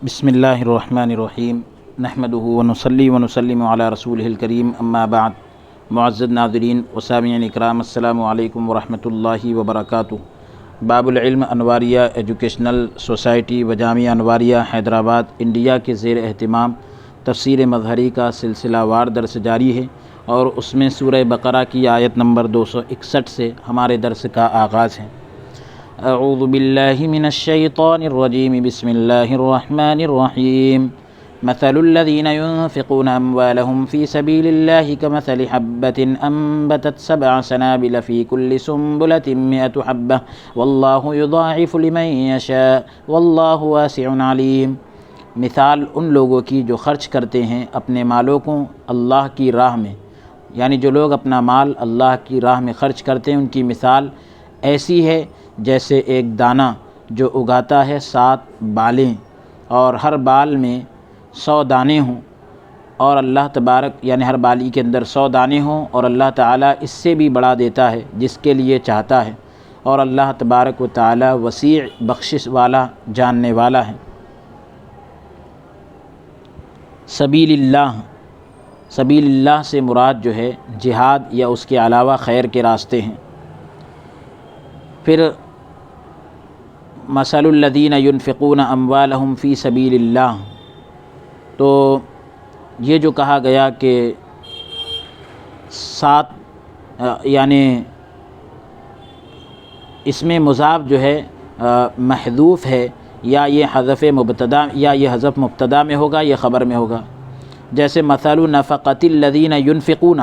بسم اللہ الرحمن الرحیم نحمدہ ونصلی ونسلم علی رسولہ الکریم اما بعد۔ معزز ناظرین و سامعین اکرام، السلام علیکم ورحمۃ اللہ وبرکاتہ۔ باب العلم انواریہ ایجوکیشنل سوسائٹی و جامعہ انواریہ حیدرآباد انڈیا کے زیر اہتمام تفسیر مظہری کا سلسلہ وار درس جاری ہے، اور اس میں سورہ بقرہ کی آیت نمبر 261 سے ہمارے درس کا آغاز ہے۔ اعوذ باللہ من الشیطان الرجیم، بسم اللہ الرحمن الرحیم۔ مثل الذین ينفقون اموالهم في سبیل اللہ كمثل حبة انبتت 7 سنابل في كل سنبلة 100 حبة واللہ یضاعف لمن یشاء واللہ واسع علیم۔ مثال ان لوگوں کی جو خرچ کرتے ہیں اپنے مالوں کو اللہ کی راہ میں، یعنی جو لوگ اپنا مال اللہ کی راہ میں خرچ کرتے ہیں، ان کی مثال ایسی ہے جیسے ایک دانہ جو اگاتا ہے 7 بالیں، اور ہر بال میں 100 دانے ہوں، اور اللہ تبارک یعنی ہر بالی کے اندر 100 دانے ہوں، اور اللہ تعالیٰ اس سے بھی بڑھا دیتا ہے جس کے لیے چاہتا ہے، اور اللہ تبارک و تعالیٰ وسیع بخشش والا جاننے والا ہے۔ سبیل اللہ سے مراد جو ہے جہاد یا اس کے علاوہ خیر کے راستے ہیں۔ پھر مثل الذین ينفقون اموالهم فی سبیل اللہ، تو یہ جو کہا گیا کہ 7 یعنی اس میں مضاف جو ہے محذوف ہے، یا یہ حذف مبتدا یا یہ حذف مبتدا میں ہوگا یا خبر میں ہوگا، جیسے مثل نفقۃ الذین ينفقون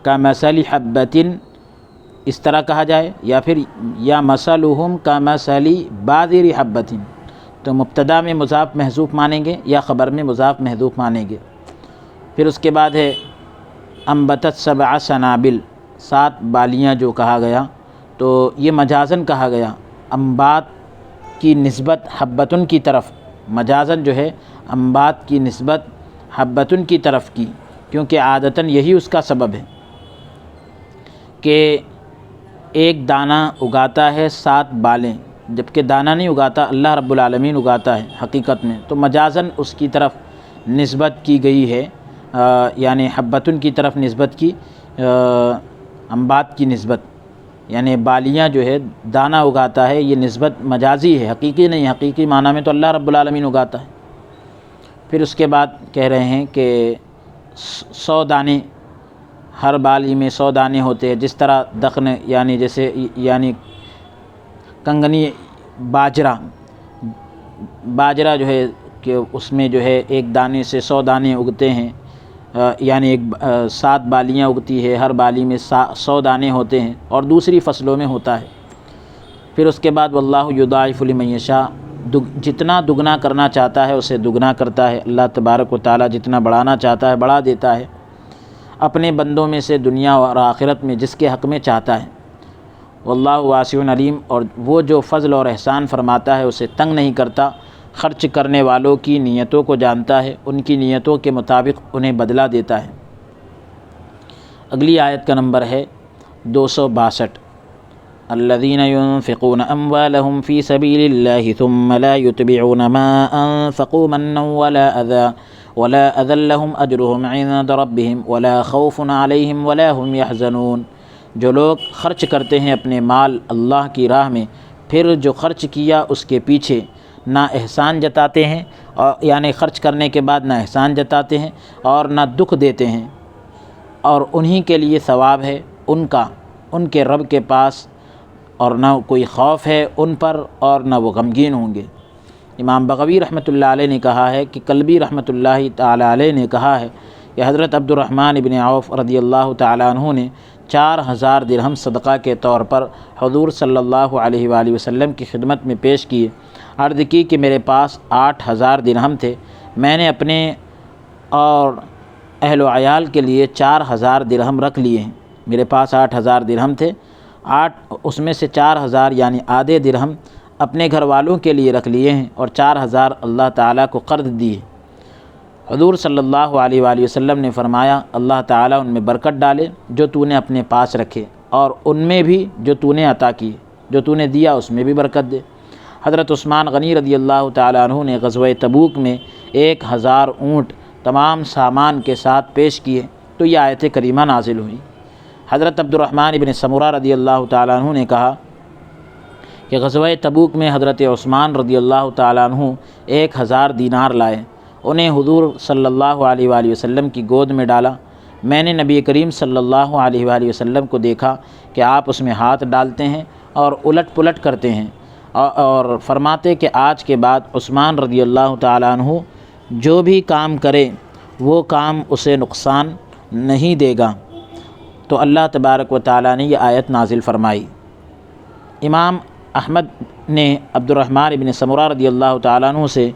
کمثل حبۃ، اس طرح کہا جائے، یا پھر یا مثلہم کمثل بادر حبۃ، تو مبتدا میں مضاف محذوف مانیں گے یا خبر میں مضاف محذوف مانیں گے۔ پھر اس کے بعد ہے انبتت 7 سنابل، 7 بالیاں جو کہا گیا، تو یہ مجازن کہا گیا، انبات کی نسبت حبتن کی طرف، مجازن جو ہے انبات کی نسبت حبتن کی طرف کی، کیونکہ عادتاً یہی اس کا سبب ہے کہ ایک دانہ اگاتا ہے 7 بالیں، جبکہ دانہ نہیں اگاتا، اللہ رب العالمین اگاتا ہے حقیقت میں، تو مجازن اس کی طرف نسبت کی گئی ہے، یعنی حبتن کی طرف نسبت کی، انبات کی نسبت، یعنی بالیاں جو ہے دانہ اگاتا ہے، یہ نسبت مجازی ہے، حقیقی نہیں، حقیقی معنی میں تو اللہ رب العالمین اگاتا ہے۔ پھر اس کے بعد کہہ رہے ہیں کہ 100 دانے، ہر بالی میں 100 دانے ہوتے ہیں، جس طرح دخن یعنی جیسے یعنی کنگنی باجرہ جو ہے کہ اس میں جو ہے ایک دانے سے 100 دانے اگتے ہیں، یعنی 7 بالیاں اگتی ہے، ہر بالی میں 100 دانے ہوتے ہیں، اور دوسری فصلوں میں ہوتا ہے۔ پھر اس کے بعد واللہ یضاعف لمن یشاء، جتنا دگنا کرنا چاہتا ہے اسے دگنا کرتا ہے، اللہ تبارک و تعالیٰ جتنا بڑھانا چاہتا ہے بڑھا دیتا ہے اپنے بندوں میں سے، دنیا اور آخرت میں جس کے حق میں چاہتا ہے۔ واللہ واسع علیم، اور وہ جو فضل اور احسان فرماتا ہے اسے تنگ نہیں کرتا، خرچ کرنے والوں کی نیتوں کو جانتا ہے، ان کی نیتوں کے مطابق انہیں بدلہ دیتا ہے۔ اگلی آیت کا نمبر ہے 262۔ الذین ينفقون اموالهم في سبيل الله ثم لا يتبعون ما انفقوا منا ولا اذى لهم اجرهم عند ربهم ولا خوف عليهم ولا هم يحزنون۔ جو لوگ خرچ کرتے ہیں اپنے مال اللہ کی راہ میں، پھر جو خرچ کیا اس کے پیچھے نہ احسان جتاتے ہیں، یعنی خرچ کرنے کے بعد نہ احسان جتاتے ہیں اور نہ دکھ دیتے ہیں، اور انہی کے لیے ثواب ہے ان کے رب کے پاس، اور نہ کوئی خوف ہے ان پر اور نہ وہ غمگین ہوں گے۔ امام بغوی رحمۃ اللہ علیہ نے کہا ہے کہ کلبی رحمۃ اللہ تعالی علیہ نے کہا ہے کہ حضرت عبد الرحمن ابن عوف رضی اللہ تعالیٰ عنہ نے 4000 درہم صدقہ کے طور پر حضور صلی اللہ علیہ وآلہ وسلم کی خدمت میں پیش کیے، عرض کی کہ میرے پاس 8000 درہم تھے، میں نے اپنے اور اہل و عیال کے لیے 4000 درہم رکھ لیے ہیں، میرے پاس 8000 درہم تھے، اس میں سے 4000 یعنی آدھے درہم اپنے گھر والوں کے لیے رکھ لیے ہیں، اور 4000 اللہ تعالیٰ کو قرض دیے۔ حضور صلی اللہ علیہ وآلہ وسلم نے فرمایا اللہ تعالیٰ ان میں برکت ڈالے جو تو نے اپنے پاس رکھے، اور ان میں بھی جو تو نے عطا کیے، جو تو نے دیا اس میں بھی برکت دے۔ حضرت عثمان غنی رضی اللہ تعالیٰ عنہ نے غزوہ تبوک میں 1000 اونٹ تمام سامان کے ساتھ پیش کیے تو یہ آیت کریمہ نازل ہوئی۔ حضرت عبد الرحمن ابن سمرہ رضی اللہ تعالیٰ عنہ نے کہا کہ غزوہ تبوک میں حضرت عثمان رضی اللہ تعالیٰ عنہ 1000 دینار لائے، انہیں حضور صلی اللہ علیہ وآلہ وسلم کی گود میں ڈالا۔ میں نے نبی کریم صلی اللہ علیہ وآلہ وسلم کو دیکھا کہ آپ اس میں ہاتھ ڈالتے ہیں اور الٹ پلٹ کرتے ہیں اور فرماتے کہ آج کے بعد عثمان رضی اللہ تعالیٰ عنہ جو بھی کام کرے وہ کام اسے نقصان نہیں دے گا۔ تو اللہ تبارک و تعالیٰ نے یہ آیت نازل فرمائی۔ امام احمد نے عبد الرحمن ابن سمرہ رضی اللہ تعالیٰ عنہ سے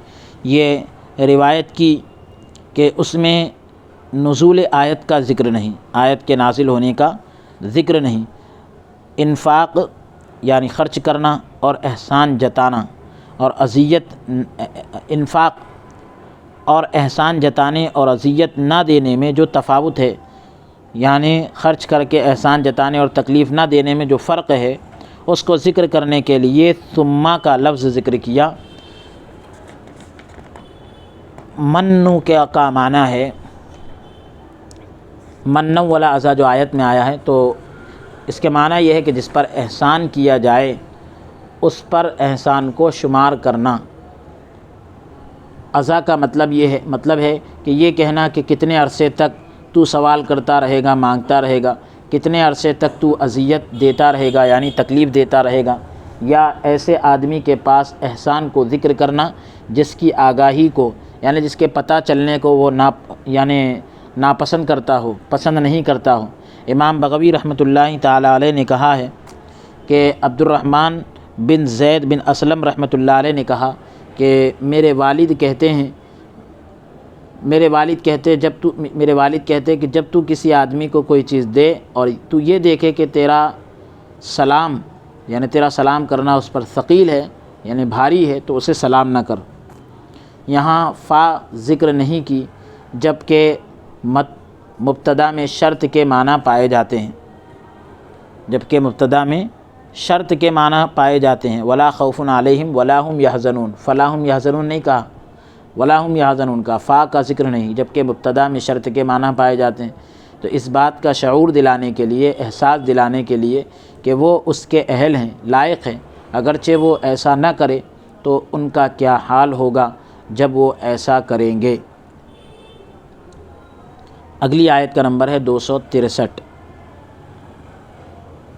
یہ روایت کی کہ اس میں نزول آیت کا ذکر نہیں، آیت کے نازل ہونے کا ذکر نہیں۔ انفاق یعنی خرچ کرنا اور احسان جتانا اور اذیت، انفاق اور احسان جتانے اور اذیت نہ دینے میں جو تفاوت ہے، یعنی خرچ کر کے احسان جتانے اور تکلیف نہ دینے میں جو فرق ہے، اس کو ذکر کرنے کے لیے ثم کا لفظ ذکر کیا۔ منو کا معنی ہے منو والا ازا جو آیت میں آیا ہے، تو اس کے معنی یہ ہے کہ جس پر احسان کیا جائے اس پر احسان کو شمار کرنا۔ ازا کا مطلب ہے کہ یہ کہنا کہ کتنے عرصے تک تو سوال کرتا رہے گا، مانگتا رہے گا، کتنے عرصے تک تو اذیت دیتا رہے گا یعنی تکلیف دیتا رہے گا، یا ایسے آدمی کے پاس احسان کو ذکر کرنا جس کی آگاہی کو یعنی جس کے پتہ چلنے کو وہ ناپسند کرتا ہو، پسند نہیں کرتا ہو۔ امام بغوی رحمۃ اللہ تعالیٰ علیہ نے کہا ہے کہ عبد الرحمن بن زید بن اسلم رحمۃ اللہ علیہ نے کہا کہ میرے والد کہتے کہ جب تو کسی آدمی کو کوئی چیز دے اور تو یہ دیکھے کہ تیرا سلام کرنا اس پر ثقیل ہے یعنی بھاری ہے تو اسے سلام نہ کر۔ یہاں فا ذکر نہیں کی جبکہ مبتدا میں شرط کے معنی پائے جاتے ہیں، ولا خوف علیہم ولا هم يحزنون، فلا هم يحزنون نہیں کہا، ولا هم يحزنون کا، فا کا ذکر نہیں، جبکہ مبتدا میں شرط کے معنی پائے جاتے ہیں۔ تو اس بات کا شعور دلانے کے لیے، احساس دلانے کے لیے کہ وہ اس کے اہل ہیں، لائق ہیں، اگرچہ وہ ایسا نہ کرے تو ان کا کیا حال ہوگا جب وہ ایسا کریں گے۔ اگلی آیت کا نمبر ہے 263۔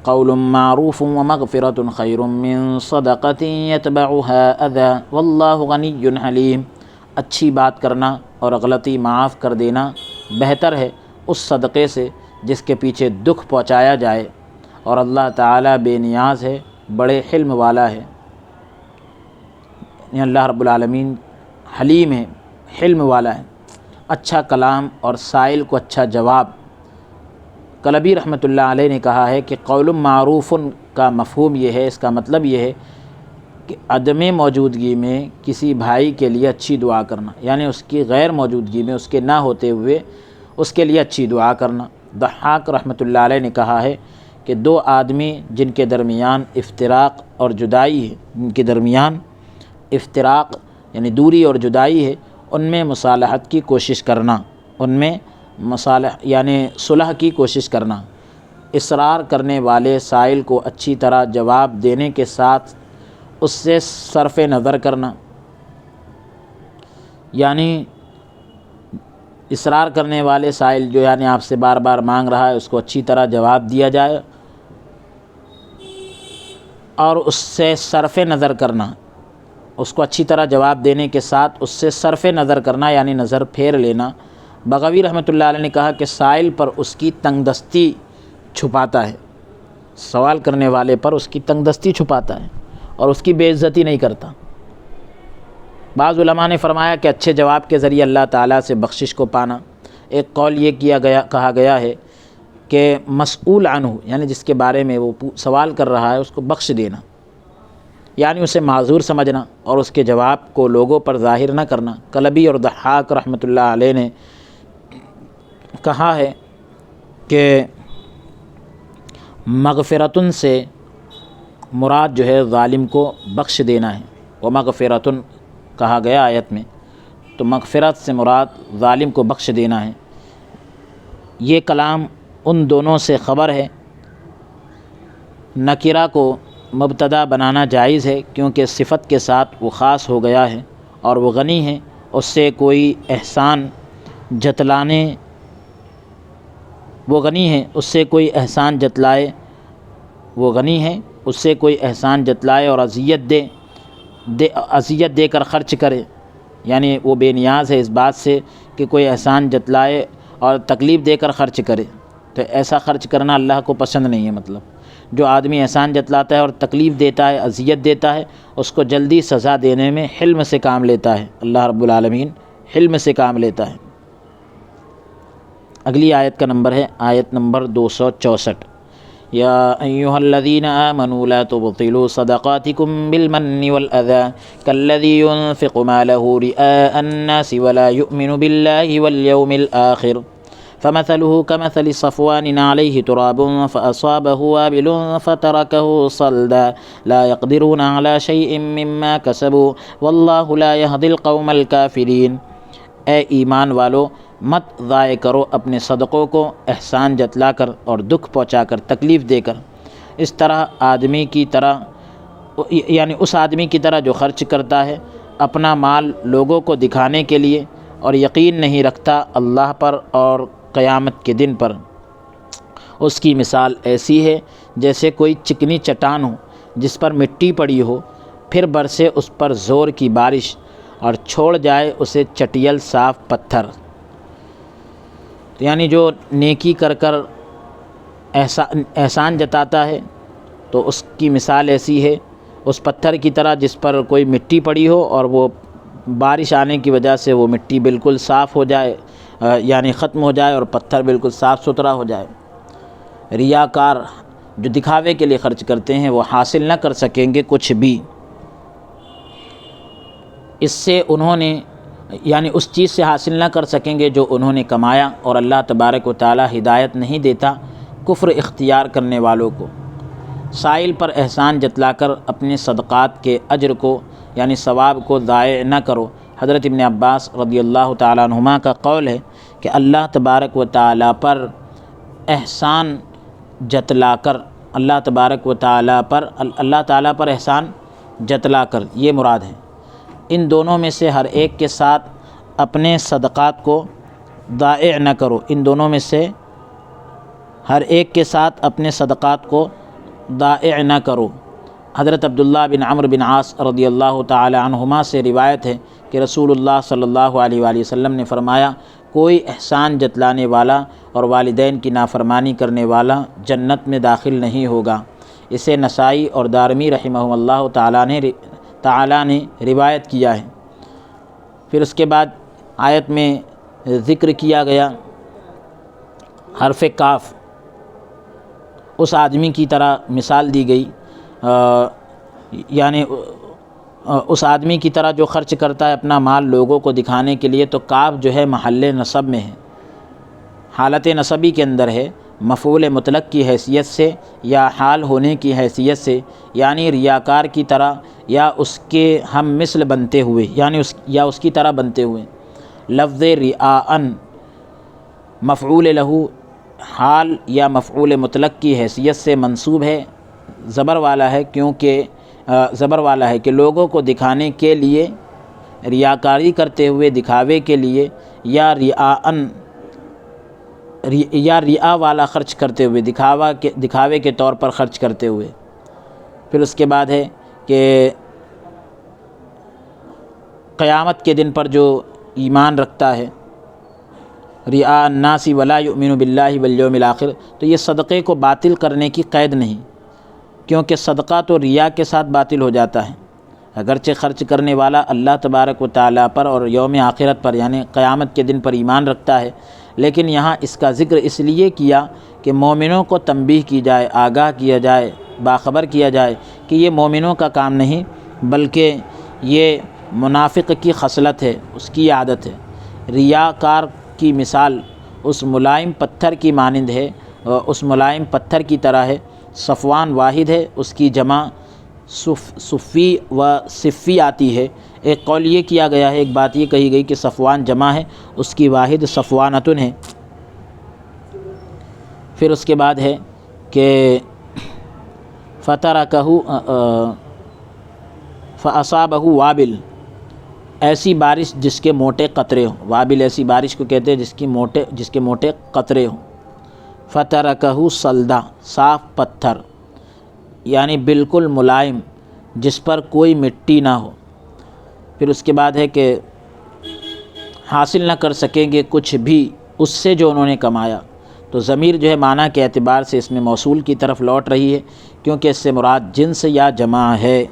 قول معروف ومغفرۃ خیر من صدقۃ یتبعها اذی واللہ غنی حلیم۔ اچھی بات کرنا اور غلطی معاف کر دینا بہتر ہے اس صدقے سے جس کے پیچھے دکھ پہنچایا جائے، اور اللہ تعالیٰ بے نیاز ہے، بڑے حلم والا ہے۔ اللہ رب العالمین حلیم ہے، حلم والا ہے۔ اچھا کلام اور سائل کو اچھا جواب۔ کلبی رحمۃ اللہ علیہ نے کہا ہے کہ قول معروف کا مفہوم یہ ہے، اس کا مطلب یہ ہے کہ عدم موجودگی میں کسی بھائی کے لیے اچھی دعا کرنا، یعنی اس کی غیر موجودگی میں، اس کے نہ ہوتے ہوئے اس کے لیے اچھی دعا کرنا۔ ضحاک رحمۃ اللہ علیہ نے کہا ہے کہ دو آدمی جن کے درمیان افتراق اور جدائی ہے، جن کے درمیان افتراق یعنی دوری اور جدائی ہے، ان میں مصالحت کی کوشش کرنا، ان میں یعنی صلح کی کوشش کرنا، اصرار کرنے والے سائل کو اچھی طرح جواب دینے کے ساتھ اس سے صرف نظر کرنا، یعنی اصرار کرنے والے سائل جو یعنی آپ سے بار بار مانگ رہا ہے اس کو اچھی طرح جواب دیا جائے، اور اس سے صرف نظر کرنا، اس کو اچھی طرح جواب دینے کے ساتھ اس سے صرف نظر کرنا یعنی نظر پھیر لینا۔ بغوی رحمۃ اللہ علیہ نے کہا کہ سائل پر اس کی تنگ دستی چھپاتا ہے، سوال کرنے والے پر اس کی تنگ دستی چھپاتا ہے اور اس کی بے عزتی نہیں کرتا۔ بعض علماء نے فرمایا کہ اچھے جواب کے ذریعے اللہ تعالیٰ سے بخشش کو پانا۔ ایک قول یہ کہا گیا ہے کہ مسئول عنہ یعنی جس کے بارے میں وہ سوال کر رہا ہے اس کو بخش دینا، یعنی اسے معذور سمجھنا اور اس کے جواب کو لوگوں پر ظاہر نہ کرنا۔ کلبی اور ضحاک رحمۃ اللہ علیہ نے کہا ہے کہ مغفرتن سے مراد جو ہے ظالم کو بخش دینا ہے، ومغفرۃ کہا گیا آیت میں، تو مغفرت سے مراد ظالم کو بخش دینا ہے۔ یہ کلام ان دونوں سے خبر ہے۔ نکرہ کو مبتدا بنانا جائز ہے کیونکہ صفت کے ساتھ وہ خاص ہو گیا ہے، اور وہ غنی ہے اس سے کوئی احسان جتلانے، وہ غنی ہے اس سے کوئی احسان جتلائے، وہ غنی ہے اس سے کوئی احسان جتلائے اور اذیت دے کر خرچ کرے، یعنی وہ بے نیاز ہے اس بات سے کہ کوئی احسان جتلائے اور تکلیف دے کر خرچ کرے، تو ایسا خرچ کرنا اللہ کو پسند نہیں ہے۔ مطلب جو آدمی احسان جتلاتا ہے اور تکلیف دیتا ہے، اذیت دیتا ہے، اس کو جلدی سزا دینے میں حلم سے کام لیتا ہے، اللہ رب العالمین حلم سے کام لیتا ہے۔ اگلی آیت کا نمبر ہے آیت نمبر 264۔ یا ایھا الذین آمنوا لا تبطلوا صدقاتکم بالمن والأذى كالذی ينفق ماله رئاء الناس ولا يؤمن بالله واليوم الآخر فمثله كمثل صفوان عليه تراب فأصابه وابل فتركه صلدا لا يقدرون على شيء مما كسبوا والله لا يهدي القوم الكافرين۔ اے ایمان والو، مت ضائع کرو اپنے صدقوں کو احسان جتلا کر اور دکھ پہنچا کر، تکلیف دے کر، اس طرح آدمی کی طرح، یعنی اس آدمی کی طرح جو خرچ کرتا ہے اپنا مال لوگوں کو دکھانے کے لیے اور یقین نہیں رکھتا اللہ پر اور قیامت کے دن پر۔ اس کی مثال ایسی ہے جیسے کوئی چکنی چٹان ہو جس پر مٹی پڑی ہو، پھر برسے اس پر زور کی بارش اور چھوڑ جائے اسے چٹیل صاف پتھر۔ یعنی جو نیکی کر کر احسان جتاتا ہے تو اس کی مثال ایسی ہے اس پتھر کی طرح جس پر کوئی مٹی پڑی ہو اور وہ بارش آنے کی وجہ سے وہ مٹی بالکل صاف ہو جائے، یعنی ختم ہو جائے اور پتھر بالکل صاف ستھرا ہو جائے۔ ریاکار جو دکھاوے کے لیے خرچ کرتے ہیں وہ حاصل نہ کر سکیں گے کچھ بھی، اس سے انہوں نے، یعنی اس چیز سے حاصل نہ کر سکیں گے جو انہوں نے کمایا، اور اللہ تبارک و تعالی ہدایت نہیں دیتا کفر اختیار کرنے والوں کو۔ سائل پر احسان جتلا کر اپنے صدقات کے اجر کو، یعنی ثواب کو ضائع نہ کرو۔ حضرت ابن عباس رضی اللہ تعالیٰ عنہما کا قول ہے کہ اللہ تبارک و تعالیٰ پر احسان جتلا کر، اللہ تعالیٰ پر احسان جتلا کر، یہ مراد ہے۔ ان دونوں میں سے ہر ایک کے ساتھ اپنے صدقات کو ضائع نہ کرو، ان دونوں میں سے ہر ایک کے ساتھ اپنے صدقات کو ضائع نہ کرو۔ حضرت عبداللہ بن عمرو بن عاص رضی اللہ تعالی عنہما سے روایت ہے کہ رسول اللہ صلی اللہ علیہ وآلہ وسلم نے فرمایا، کوئی احسان جتلانے والا اور والدین کی نافرمانی کرنے والا جنت میں داخل نہیں ہوگا۔ اسے نسائی اور دارمی رحمہ اللہ تعالی نے روایت کیا ہے۔ پھر اس کے بعد آیت میں ذکر کیا گیا حرف کاف، اس آدمی کی طرح مثال دی گئی، یعنی اس آدمی کی طرح جو خرچ کرتا ہے اپنا مال لوگوں کو دکھانے کے لیے، تو کاف جو ہے محل نصب میں ہے، حالت نصبی کے اندر ہے، مفعول مطلق کی حیثیت سے یا حال ہونے کی حیثیت سے، یعنی ریاکار کی طرح یا اس کے ہم مثل بنتے ہوئے، یعنی اس کی طرح بنتے ہوئے۔ لفظ رعاءً مفعول لہو حال یا مفعول مطلق کی حیثیت سے منصوب ہے، زبر والا ہے کہ لوگوں کو دکھانے کے لیے، ریاکاری کرتے ہوئے، دکھاوے کے لیے، یا رعا والا خرچ کرتے ہوئے، دکھاوے کے طور پر خرچ کرتے ہوئے۔ پھر اس کے بعد ہے کہ قیامت کے دن پر جو ایمان رکھتا ہے، رعاء الناس ولا یؤمن باللہ والیوم الآخر، تو یہ صدقے کو باطل کرنے کی قید نہیں، کیونکہ صدقہ تو ریا کے ساتھ باطل ہو جاتا ہے۔ اگرچہ خرچ کرنے والا اللہ تبارک و تعالیٰ پر اور یوم آخرت پر، یعنی قیامت کے دن پر ایمان رکھتا ہے، لیکن یہاں اس کا ذکر اس لیے کیا کہ مومنوں کو تنبیہ کی جائے، آگاہ کیا جائے، باخبر کیا جائے کہ یہ مومنوں کا کام نہیں بلکہ یہ منافق کی خصلت ہے، اس کی عادت ہے۔ ریاکار کی مثال اس ملائم پتھر کی مانند ہے، اس ملائم پتھر کی طرح ہے۔ صفوان واحد ہے، اس کی جمع صفی و صفی آتی ہے، ایک قول یہ کیا گیا ہے، ایک بات یہ کہی گئی کہ صفوان جمع ہے، اس کی واحد صفوانتن ہے۔ پھر اس کے بعد ہے کہ فترکہ فاصابہ وابل، ایسی بارش جس کے موٹے قطرے ہوں، وابل ایسی بارش کو کہتے ہیں جس کے موٹے قطرے ہوں۔ فترکہ صلدا، صاف پتھر یعنی بالکل ملائم، جس پر کوئی مٹی نہ ہو۔ پھر اس کے بعد ہے کہ حاصل نہ کر سکیں گے کچھ بھی اس سے جو انہوں نے کمایا، تو ضمیر جو ہے معنی کے اعتبار سے اس میں موصول کی طرف لوٹ رہی ہے، کیونکہ اس سے مراد جنس یا جمع ہے،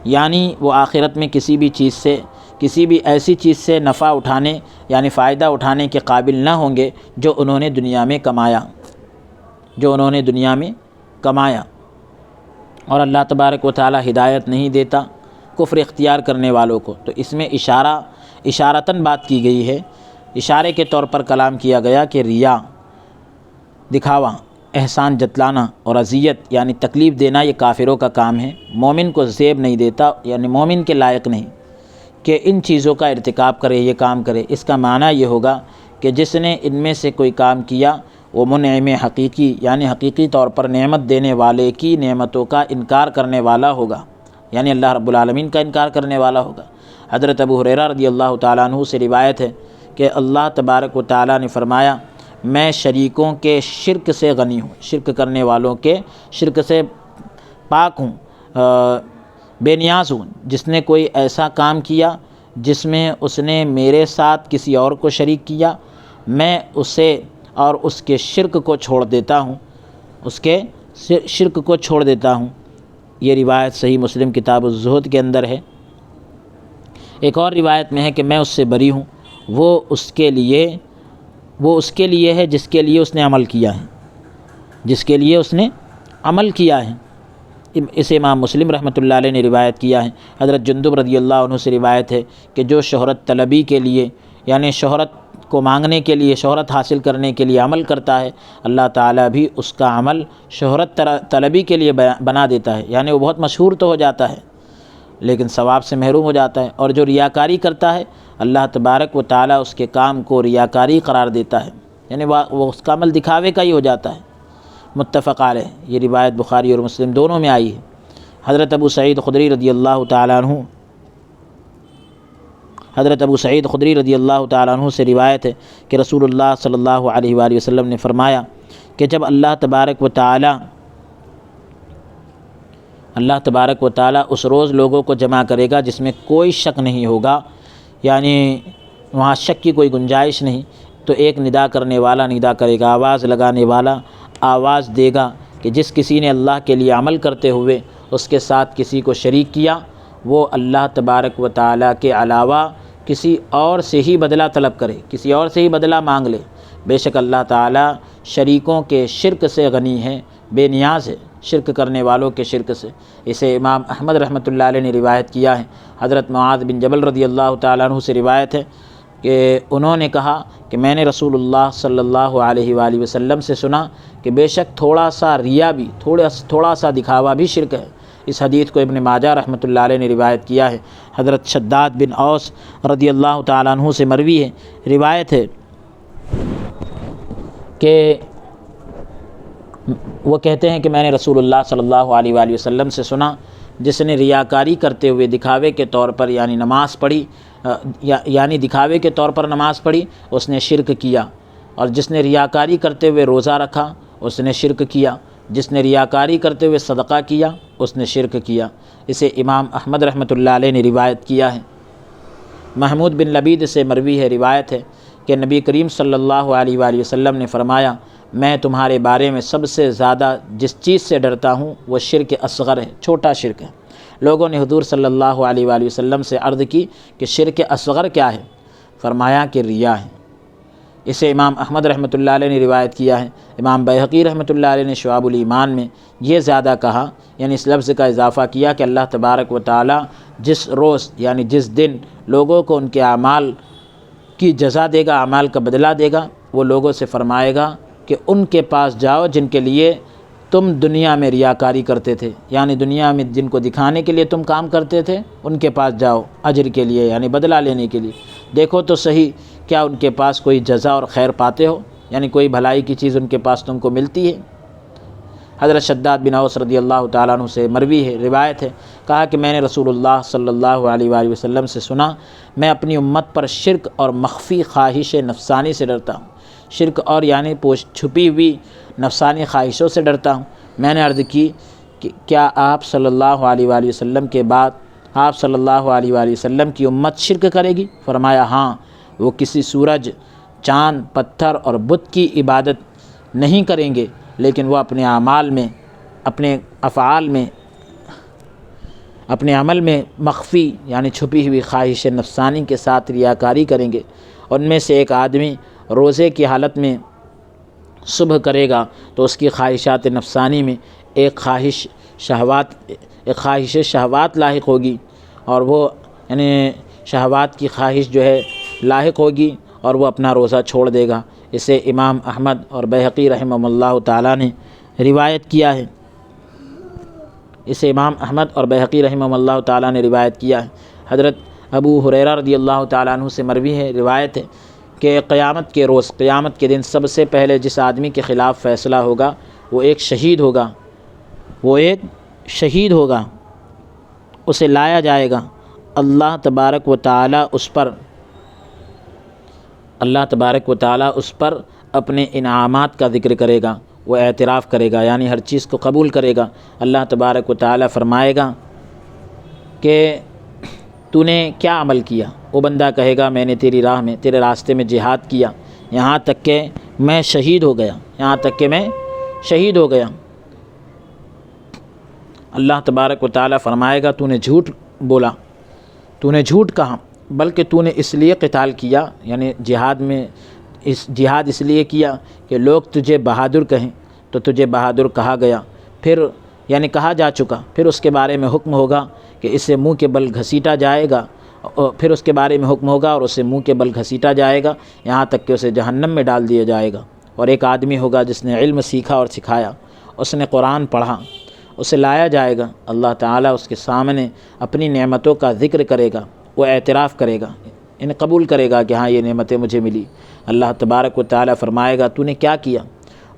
یعنی وہ آخرت میں کسی بھی ایسی چیز سے نفع اٹھانے یعنی فائدہ اٹھانے کے قابل نہ ہوں گے جو انہوں نے دنیا میں کمایا، اور اللہ تبارک و تعالی ہدایت نہیں دیتا کفر اختیار کرنے والوں کو۔ تو اس میں اشارتاً بات کی گئی ہے، اشارے کے طور پر کلام کیا گیا کہ ریا، دکھاوا، احسان جتلانا اور اذیت یعنی تکلیف دینا یہ کافروں کا کام ہے، مومن کو زیب نہیں دیتا، یعنی مومن کے لائق نہیں کہ ان چیزوں کا ارتکاب کرے، یہ کام کرے۔ اس کا معنی یہ ہوگا کہ جس نے ان میں سے کوئی کام کیا وہ منعم حقیقی یعنی حقیقی طور پر نعمت دینے والے کی نعمتوں کا انکار کرنے والا ہوگا، یعنی اللہ رب العالمین کا انکار کرنے والا ہوگا۔ حضرت ابو ہریرہ رضی اللہ تعالیٰ عنہ سے روایت ہے کہ اللہ تبارک و تعالیٰ نے فرمایا، میں شریکوں کے شرک سے غنی ہوں، شرک کرنے والوں کے شرک سے پاک ہوں، بے نیاز ہوں۔ جس نے کوئی ایسا کام کیا جس میں اس نے میرے ساتھ کسی اور کو شریک کیا، میں اسے اور اس کے شرک کو چھوڑ دیتا ہوں، یہ روایت صحیح مسلم کتاب الزہد کے اندر ہے۔ ایک اور روایت میں ہے کہ میں اس سے بری ہوں، وہ اس کے لیے ہے جس کے لیے اس نے عمل کیا ہے، اسے امام مسلم رحمۃ اللہ علیہ نے روایت کیا ہے۔ حضرت جندب رضی اللہ عنہ سے روایت ہے کہ جو شہرت طلبی کے لیے یعنی شہرت کو مانگنے کے لیے، شہرت حاصل کرنے کے لیے عمل کرتا ہے، اللہ تعالیٰ بھی اس کا عمل شہرت طلبی کے لیے بنا دیتا ہے، یعنی وہ بہت مشہور تو ہو جاتا ہے لیکن ثواب سے محروم ہو جاتا ہے۔ اور جو ریاکاری کرتا ہے اللہ تبارک و تعالیٰ اس کے کام کو ریاکاری قرار دیتا ہے، یعنی وہ اس کا عمل دکھاوے کا ہی ہو جاتا ہے۔ متفق علیہ، یہ روایت بخاری اور مسلم دونوں میں آئی ہے۔ حضرت ابو سعید خدری رضی اللہ تعالیٰ عنہ سے روایت ہے کہ رسول اللہ صلی اللہ علیہ وآلہ وسلم نے فرمایا کہ جب اللہ تبارک و تعالیٰ اس روز لوگوں کو جمع کرے گا جس میں کوئی شک نہیں ہوگا، یعنی وہاں شک کی کوئی گنجائش نہیں، تو ایک ندا کرنے والا ندا کرے گا، آواز لگانے والا آواز دے گا کہ جس کسی نے اللہ کے لیے عمل کرتے ہوئے اس کے ساتھ کسی کو شریک کیا، وہ اللہ تبارک و تعالیٰ کے علاوہ کسی اور سے ہی بدلہ طلب کرے، کسی اور سے ہی بدلہ مانگ لے۔ بے شک اللہ تعالیٰ شریکوں کے شرک سے غنی ہے، بے نیاز ہے شرک کرنے والوں کے شرک سے۔ اسے امام احمد رحمۃ اللہ علیہ نے روایت کیا ہے۔ حضرت معاذ بن جبل رضی اللہ تعالیٰ عنہ سے روایت ہے کہ انہوں نے کہا کہ میں نے رسول اللہ صلی اللہ علیہ وآلہ وسلم سے سنا کہ بے شک تھوڑا سا ریا بھی، تھوڑا سا دکھاوا بھی شرک ہے۔ اس حدیث کو ابن ماجہ رحمۃ اللہ علیہ نے روایت کیا ہے۔ حضرت شداد بن اوس رضی اللہ تعالیٰ عنہ سے مروی ہے، روایت ہے کہ وہ کہتے ہیں کہ میں نے رسول اللہ صلی اللہ علیہ وآلہ وسلم سے سنا، جس نے ریاکاری کرتے ہوئے دکھاوے کے طور پر یعنی نماز پڑھی، یعنی دکھاوے کے طور پر نماز پڑھی، اس نے شرک کیا، اور جس نے ریاکاری کرتے ہوئے روزہ رکھا اس نے شرک کیا، جس نے ریاکاری کرتے ہوئے صدقہ کیا اس نے شرک کیا۔ اسے امام احمد رحمۃ اللہ علیہ نے روایت کیا ہے۔ محمود بن لبید سے مروی ہے، روایت ہے کہ نبی کریم صلی اللہ علیہ وآلہ وسلم نے فرمایا، میں تمہارے بارے میں سب سے زیادہ جس چیز سے ڈرتا ہوں وہ شرک اصغر ہے، چھوٹا شرک ہے۔ لوگوں نے حضور صلی اللہ علیہ وآلہ وسلم سے عرض کی کہ شرک اصغر کیا ہے؟ فرمایا کہ ریا ہے۔ اسے امام احمد رحمۃ اللہ علیہ نے روایت کیا ہے۔ امام بیہقی رحمۃ اللہ علیہ نے شعب الایمان میں یہ زیادہ کہا، یعنی اس لفظ کا اضافہ کیا کہ اللہ تبارک و تعالی جس روز یعنی جس دن لوگوں کو ان کے اعمال کی جزا دے گا، اعمال کا بدلہ دے گا، وہ لوگوں سے فرمائے گا کہ ان کے پاس جاؤ جن کے لیے تم دنیا میں ریاکاری کرتے تھے، یعنی دنیا میں جن کو دکھانے کے لیے تم کام کرتے تھے ان کے پاس جاؤ اجر کے لیے، یعنی بدلہ لینے کے لیے، دیکھو تو صحیح کیا ان کے پاس کوئی جزا اور خیر پاتے ہو، یعنی کوئی بھلائی کی چیز ان کے پاس تم کو ملتی ہے۔ حضرت شداد بن اوس رضی اللہ تعالیٰ عنہ سے مروی ہے، روایت ہے، کہا کہ میں نے رسول اللہ صلی اللہ علیہ وآلہ وسلم سے سنا، میں اپنی امت پر شرک اور مخفی خواہش نفسانی سے ڈرتا ہوں، شرک اور یعنی چھپی ہوئی نفسانی خواہشوں سے ڈرتا ہوں۔ میں نے عرض کی کہ کیا آپ صلی اللہ علیہ وآلہ وسلم کے بعد آپ صلی اللہ علیہ وآلہ وسلم کی امت شرک کرے گی؟ فرمایا ہاں، وہ کسی سورج، چاند، پتھر اور بت کی عبادت نہیں کریں گے، لیکن وہ اپنے اعمال میں، اپنے افعال میں، اپنے عمل میں مخفی یعنی چھپی ہوئی خواہش نفسانی کے ساتھ ریاکاری کریں گے۔ ان میں سے ایک آدمی روزے کی حالت میں صبح کرے گا تو اس کی خواہشات نفسانی میں ایک خواہش شہوات لاحق ہوگی، اور وہ یعنی شہوات کی خواہش جو ہے لاحق ہوگی اور وہ اپنا روزہ چھوڑ دے گا۔ اسے امام احمد اور بیہقی رحمہ اللہ تعالیٰ نے روایت کیا ہے، اسے امام احمد اور بیہقی رحمہ اللہ تعالیٰ نے روایت کیا ہے۔ حضرت ابو ہریرہ رضی اللہ تعالیٰ عنہ سے مروی ہے، روایت ہے کہ قیامت کے روز، قیامت کے دن سب سے پہلے جس آدمی کے خلاف فیصلہ ہوگا وہ ایک شہید ہوگا، اسے لایا جائے گا، اللہ تبارک و تعالیٰ اس پر اپنے انعامات کا ذکر کرے گا، وہ اعتراف کرے گا، یعنی ہر چیز کو قبول کرے گا۔ اللہ تبارک و تعالیٰ فرمائے گا کہ تو نے کیا عمل کیا؟ وہ بندہ کہے گا میں نے تیری راہ میں، تیرے راستے میں جہاد کیا، یہاں تک کہ میں شہید ہو گیا۔ اللہ تبارک و تعالیٰ فرمائے گا تو نے جھوٹ بولا، تو نے جھوٹ کہا، بلکہ تو نے اس لیے قتال کیا، یعنی جہاد اس لیے کیا کہ لوگ تجھے بہادر کہیں، تو تجھے بہادر کہا گیا، پھر یعنی کہا جا چکا، پھر اس کے بارے میں حکم ہوگا کہ اسے منہ کے بل گھسیٹا جائے گا، اور اسے منہ کے بل گھسیٹا جائے گا یہاں تک کہ اسے جہنم میں ڈال دیا جائے گا۔ اور ایک آدمی ہوگا جس نے علم سیکھا اور سکھایا، اس نے قرآن پڑھا، اسے لایا جائے گا، اللہ تعالیٰ اس کے سامنے اپنی نعمتوں کا ذکر کرے گا، وہ اعتراف کرے گا، انہیں قبول کرے گا کہ ہاں یہ نعمتیں مجھے ملی۔ اللہ تبارک و تعالیٰ فرمائے گا تو نے کیا کیا؟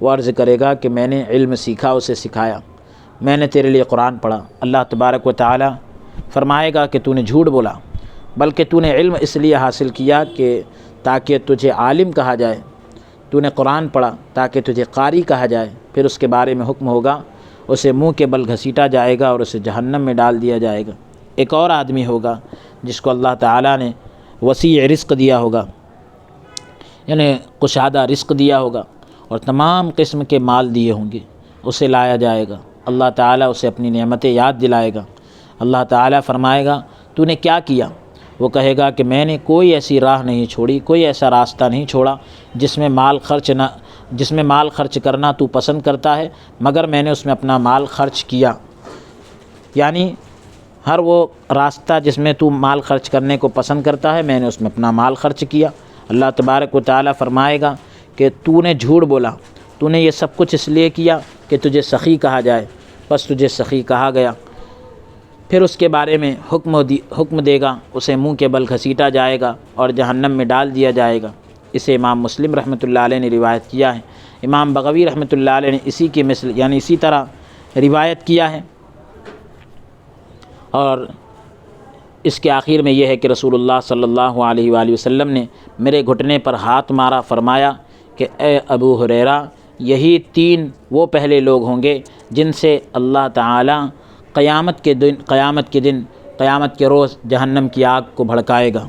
وہ عرض کرے گا کہ میں نے علم سیکھا، اسے سکھایا، میں نے تیرے لیے قرآن پڑھا۔ اللہ تبارک و تعالیٰ فرمائے گا کہ تو نے جھوٹ بولا، بلکہ تو نے علم اس لیے حاصل کیا کہ تاکہ تجھے عالم کہا جائے، تو نے قرآن پڑھا تاکہ تجھے قاری کہا جائے، پھر اس کے بارے میں حکم ہوگا، اسے منہ کے بل گھسیٹا جائے گا اور اسے جہنم میں ڈال دیا جائے گا۔ ایک اور آدمی ہوگا جس کو اللہ تعالیٰ نے وسیع رزق دیا ہوگا، یعنی کشادہ رزق دیا ہوگا اور تمام قسم کے مال دیے ہوں گے، اسے لایا جائے گا، اللہ تعالیٰ اسے اپنی نعمتیں یاد دلائے گا۔ اللہ تعالیٰ فرمائے گا تو نے کیا کیا؟ وہ کہے گا کہ میں نے کوئی ایسی راہ نہیں چھوڑی، کوئی ایسا راستہ نہیں چھوڑا جس میں مال خرچ کرنا تو پسند کرتا ہے، مگر میں نے اس میں اپنا مال خرچ کیا، یعنی ہر وہ راستہ جس میں تو مال خرچ کرنے کو پسند کرتا ہے میں نے اس میں اپنا مال خرچ کیا۔ اللہ تبارک و تعالیٰ فرمائے گا کہ تو نے جھوٹ بولا، تو نے یہ سب کچھ اس لیے کیا کہ تجھے سخی کہا جائے، بس تجھے سخی کہا گیا، پھر اس کے بارے میں حکم دے گا، اسے منہ کے بل گھسیٹا جائے گا اور جہنم میں ڈال دیا جائے گا۔ اسے امام مسلم رحمۃ اللہ علیہ نے روایت کیا ہے۔ امام بغوی رحمۃ اللہ علیہ نے اسی کی مثل یعنی اسی طرح روایت کیا ہے، اور اس کے آخر میں یہ ہے کہ رسول اللہ صلی اللہ علیہ وآلہ وسلم نے میرے گھٹنے پر ہاتھ مارا، فرمایا کہ اے ابو ہریرہ، یہی 3 وہ پہلے لوگ ہوں گے جن سے اللہ تعالیٰ قیامت کے روز جہنم کی آگ کو بھڑکائے گا۔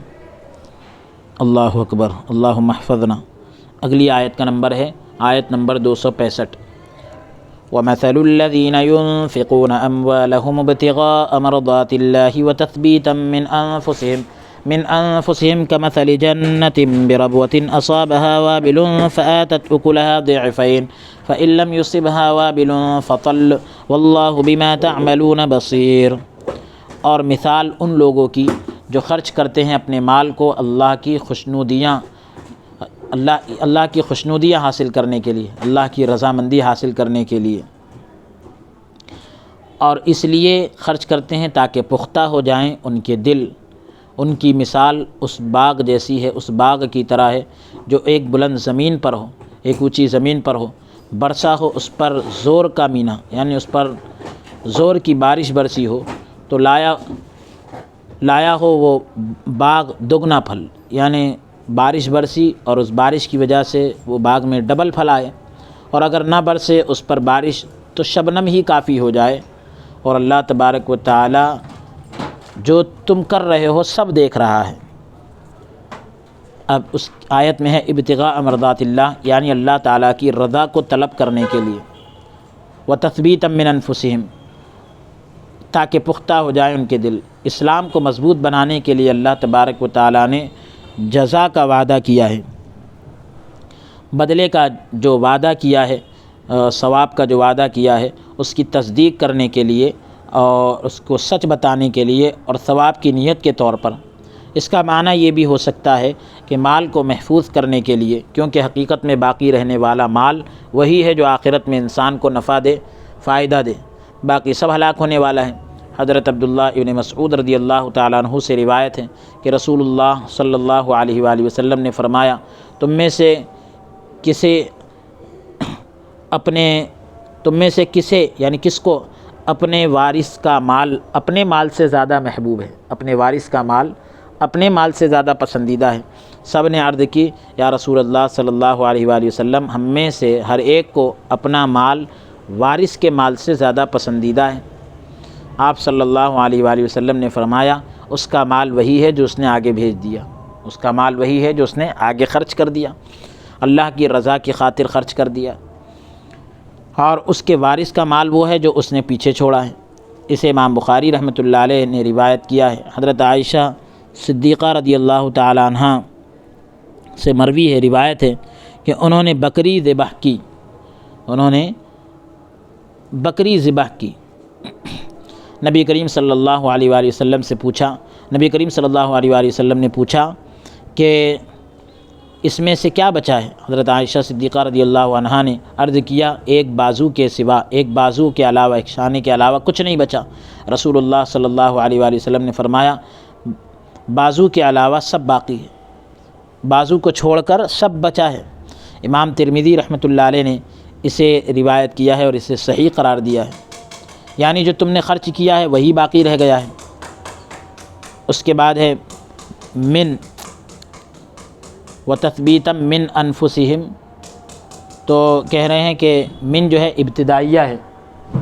اللہ اکبر، اللہم احفظنا۔ اگلی آیت کا نمبر ہے آیت نمبر 265۔ وَمَثَلُ الَّذِينَ يُنْفِقُونَ أَمْوَالَهُمُ ابْتِغَاءَ مَرْضَاتِ اللَّهِ وَتَثْبِيتًا مِّنْ أَنفُسِهِمْ كَمَثَلِ جَنَّةٍ بِرَبْوَةٍ أَصَابَهَا وَابِلٌ فَآتَتْ أُكُلَهَا ضِعْفَيْنِ فَإِن لَّمْ يُصِبْهَا وَابِلٌ فَطَلٌّ وَاللَّهُ بِمَا تَعْمَلُونَ بَصِيرٌ۔ اور مثال ان لوگوں کی جو خرچ کرتے ہیں اپنے مال کو اللہ کی خوشنودیاں حاصل کرنے کے لیے، اللہ کی رضامندی حاصل کرنے کے لیے، اور اس لیے خرچ کرتے ہیں تاکہ پختہ ہو جائیں ان کے دل۔ ان کی مثال اس باغ جیسی ہے، اس باغ کی طرح ہے جو ایک بلند زمین پر ہو، ایک اونچی زمین پر ہو، برسا ہو اس پر زور کا مینہ، یعنی اس پر زور کی بارش برسی ہو تو لایا ہو وہ باغ دگنا پھل، یعنی بارش برسی اور اس بارش کی وجہ سے وہ باغ میں ڈبل پھل آئے، اور اگر نہ برسے اس پر بارش تو شبنم ہی کافی ہو جائے، اور اللہ تبارک و تعالی جو تم کر رہے ہو سب دیکھ رہا ہے۔ اب اس آیت میں ہے ابتغاء مرضات اللہ، یعنی اللہ تعالیٰ کی رضا کو طلب کرنے کے لیے، وتثبیتا من انفسہم، تاکہ پختہ ہو جائے ان کے دل۔ اسلام کو مضبوط بنانے کے لیے اللہ تبارک و تعالیٰ نے جزا کا وعدہ کیا ہے، بدلے کا جو وعدہ کیا ہے، ثواب کا جو وعدہ کیا ہے، اس کی تصدیق کرنے کے لیے اور اس کو سچ بتانے کے لیے اور ثواب کی نیت کے طور پر۔ اس کا معنی یہ بھی ہو سکتا ہے کہ مال کو محفوظ کرنے کے لیے، کیونکہ حقیقت میں باقی رہنے والا مال وہی ہے جو آخرت میں انسان کو نفع دے، فائدہ دے، باقی سب ہلاک ہونے والا ہے۔ حضرت عبداللہ ابن مسعود رضی اللہ تعالیٰ عنہ سے روایت ہے کہ رسول اللہ صلی اللہ علیہ وآلہ وسلم نے فرمایا، تم میں سے کسے یعنی کس کو اپنے وارث کا مال اپنے مال سے زیادہ محبوب ہے، اپنے وارث کا مال اپنے مال سے زیادہ پسندیدہ ہے؟ سب نے عرض کی، یا رسول اللہ صلی اللہ علیہ وآلہ وسلم، ہم میں سے ہر ایک کو اپنا مال وارث کے مال سے زیادہ پسندیدہ ہے۔ آپ صلی اللہ علیہ وآلہ وسلم نے فرمایا، اس کا مال وہی ہے جو اس نے آگے بھیج دیا، اس کا مال وہی ہے جو اس نے آگے خرچ کر دیا، اللہ کی رضا کی خاطر خرچ کر دیا، اور اس کے وارث کا مال وہ ہے جو اس نے پیچھے چھوڑا ہے۔ اسے امام بخاری رحمۃ اللہ علیہ نے روایت کیا ہے۔ حضرت عائشہ صدیقہ رضی اللہ تعالی عنہ سے مروی ہے، روایت ہے کہ انہوں نے بکری ذبح کی، نبی کریم صلی اللہ علیہ وآلہ وسلم سے پوچھا، نبی کریم صلی اللہ علیہ وآلہ وسلم نے پوچھا کہ اس میں سے کیا بچا ہے؟ حضرت عائشہ صدیقہ رضی اللہ عنہا نے عرض کیا، ایک بازو کے سوا، ایک بازو کے علاوہ، ایک شانے کے علاوہ کچھ نہیں بچا۔ رسول اللہ صلی اللہ علیہ وآلہ وسلم نے فرمایا، بازو کے علاوہ سب باقی ہے، بازو کو چھوڑ کر سب بچا ہے۔ امام ترمذی رحمۃ اللہ علیہ نے اسے روایت کیا ہے اور اسے صحیح قرار دیا ہے، یعنی جو تم نے خرچ کیا ہے وہی باقی رہ گیا ہے۔ اس کے بعد ہے من وتثبیتا من انفسہم، تو کہہ رہے ہیں کہ من جو ہے ابتدائیہ ہے،